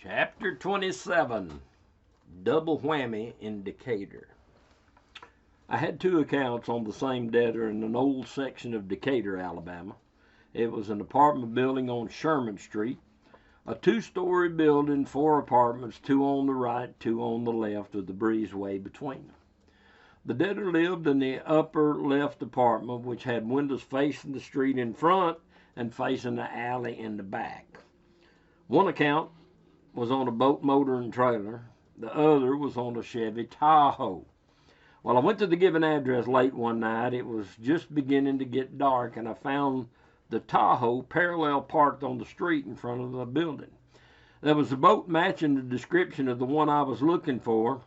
Chapter 27, Double Whammy in Decatur. I had two accounts on the same debtor in an old section of Decatur, Alabama. It was an apartment building on Sherman Street, a two-story building, 4 apartments, 2 on the right, 2 on the left, with the breezeway between them. The debtor lived in the upper left apartment, which had windows facing the street in front and facing the alley in the back. One account was on a boat, motor, and trailer. The other was on a Chevy Tahoe. Well, I went to the given address late one night. It was just beginning to get dark, and I found the Tahoe parallel parked on the street in front of the building. There was a boat matching the description of the one I was looking for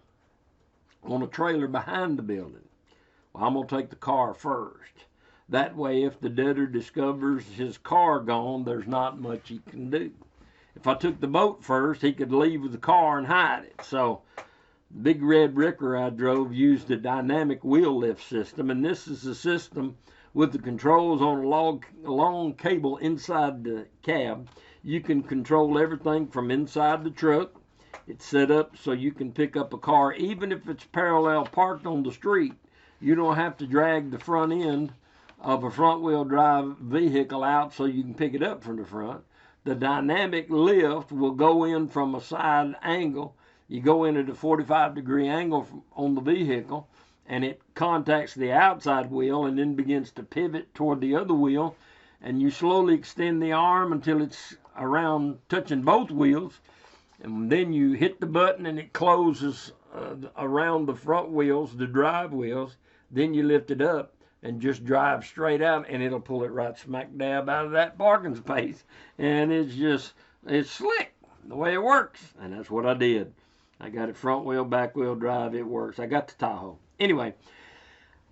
on a trailer behind the building. Well, I'm going to take the car first. That way, if the debtor discovers his car gone, there's not much he can do. If I took the boat first, he could leave with the car and hide it. So the big red wrecker I drove used a dynamic wheel lift system, and this is a system with the controls on a long cable inside the cab. You can control everything from inside the truck. It's set up so you can pick up a car even if it's parallel parked on the street. You don't have to drag the front end of a front-wheel drive vehicle out so you can pick it up from the front. The dynamic lift will go in from a side angle. You go in at a 45-degree angle on the vehicle, and it contacts the outside wheel and then begins to pivot toward the other wheel, and you slowly extend the arm until it's around touching both wheels, and then you hit the button and it closes around the front wheels, the drive wheels. Then you lift it up and just drive straight out, and it'll pull it right smack dab out of that parking space. And it's slick the way it works, and that's what I did. I got it front wheel, back wheel drive. It works. I got the Tahoe. Anyway,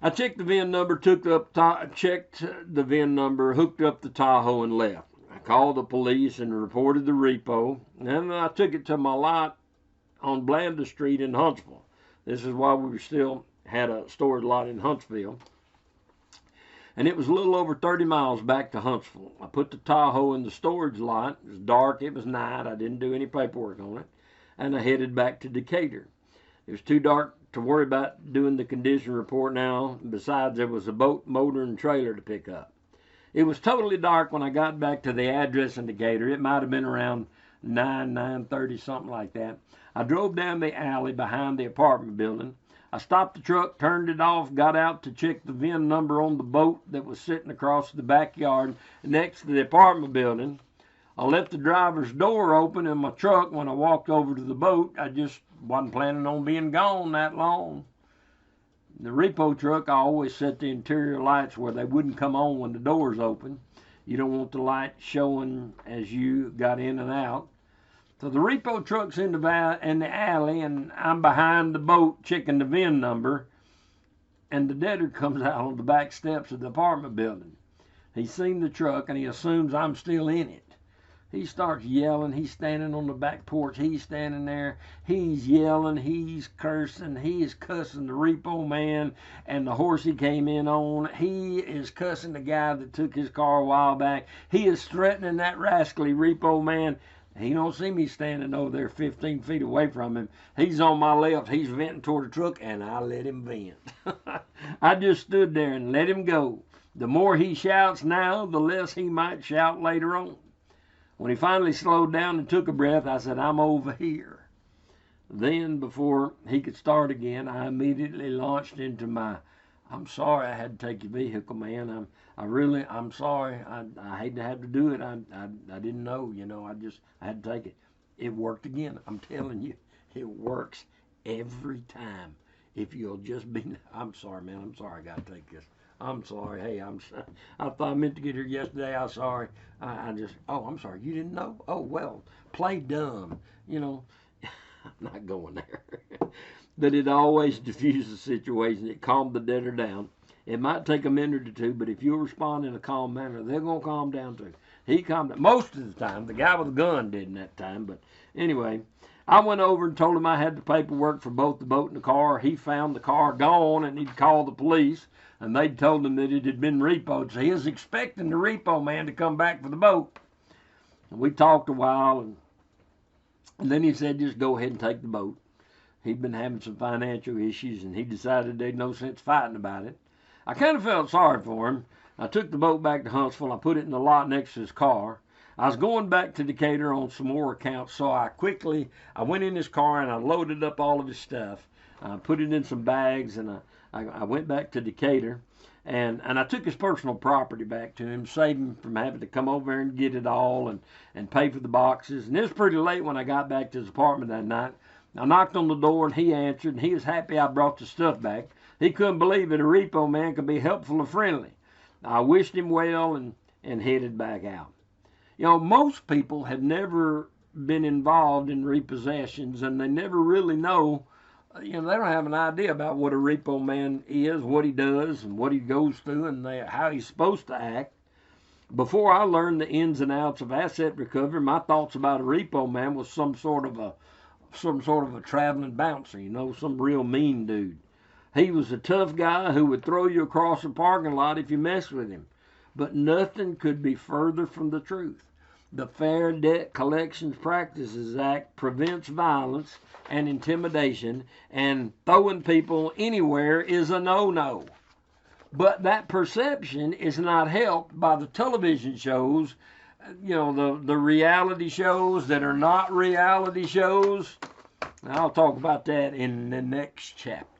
I checked the VIN number, checked the VIN number, hooked up the Tahoe, and left. I called the police and reported the repo, and then I took it to my lot on Blanda Street in Huntsville. This is why we still had a storage lot in Huntsville. And it was a little over 30 miles back to Huntsville. I put the Tahoe in the storage lot. It was dark. It was night. I didn't do any paperwork on it. And I headed back to Decatur. It was too dark to worry about doing the condition report now. Besides, there was a boat, motor, and trailer to pick up. It was totally dark when I got back to the address in Decatur. It might have been around 9:30, something like that. I drove down the alley behind the apartment building. I stopped the truck, turned it off, got out to check the VIN number on the boat that was sitting across the backyard next to the apartment building. I left the driver's door open in my truck when I walked over to the boat. I just wasn't planning on being gone that long. The repo truck, I always set the interior lights where they wouldn't come on when the door's open. You don't want the light showing as you got in and out. So the repo truck's in the alley, and I'm behind the boat checking the VIN number, and the debtor comes out on the back steps of the apartment building. He's seen the truck, and he assumes I'm still in it. He starts yelling. He's standing on the back porch. He's standing there. He's yelling. He's cursing. He is cussing the repo man and the horse he came in on. He is cussing the guy that took his car a while back. He is threatening that rascally repo man. He don't see me standing over there 15 feet away from him. He's on my left. He's venting toward the truck, and I let him vent. I just stood there and let him go. The more he shouts now, the less he might shout later on. When he finally slowed down and took a breath, I said, "I'm over here." Then, before he could start again, I immediately launched into my, "I'm sorry I had to take your vehicle, man. I'm sorry. I hate to have to do it. I didn't know, I had to take it." It worked again. I'm telling you, it works every time. If you'll just be, "I'm sorry, man. I'm sorry I got to take this. I'm sorry. Hey, I thought I meant to get here yesterday. I'm sorry. I'm sorry. You didn't know? Oh, well, play dumb. I'm not going there." But it always diffused the situation. It calmed the debtor down. It might take a minute or two, but if you respond in a calm manner, they're going to calm down too. He calmed down most of the time. The guy with the gun didn't that time. But anyway, I went over and told him I had the paperwork for both the boat and the car. He found the car gone, and he'd called the police, and they'd told him that it had been repoed. So he was expecting the repo man to come back for the boat. And we talked a while, and And then he said, just go ahead and take the boat. He'd been having some financial issues, and he decided there'd no sense fighting about it. I kind of felt sorry for him. I took the boat back to Huntsville. I put it in the lot next to his car. I was going back to Decatur on some more accounts, so I went in his car and I loaded up all of his stuff. I put it in some bags, and I went back to Decatur. And I took his personal property back to him, saved him from having to come over and get it all and pay for the boxes. And it was pretty late when I got back to his apartment that night. I knocked on the door, and he answered, and he was happy I brought the stuff back. He couldn't believe that a repo man could be helpful or friendly. I wished him well and headed back out. You know, most people have never been involved in repossessions, and they never really know, they don't have an idea about what a repo man is, what he does, and what he goes through, and how he's supposed to act. Before I learned the ins and outs of asset recovery, my thoughts about a repo man was some sort of a traveling bouncer, some real mean dude. He was a tough guy who would throw you across the parking lot if you messed with him. But nothing could be further from the truth. The Fair Debt Collections Practices Act prevents violence and intimidation, and throwing people anywhere is a no-no. But that perception is not helped by the television shows, the reality shows that are not reality shows. I'll talk about that in the next chapter.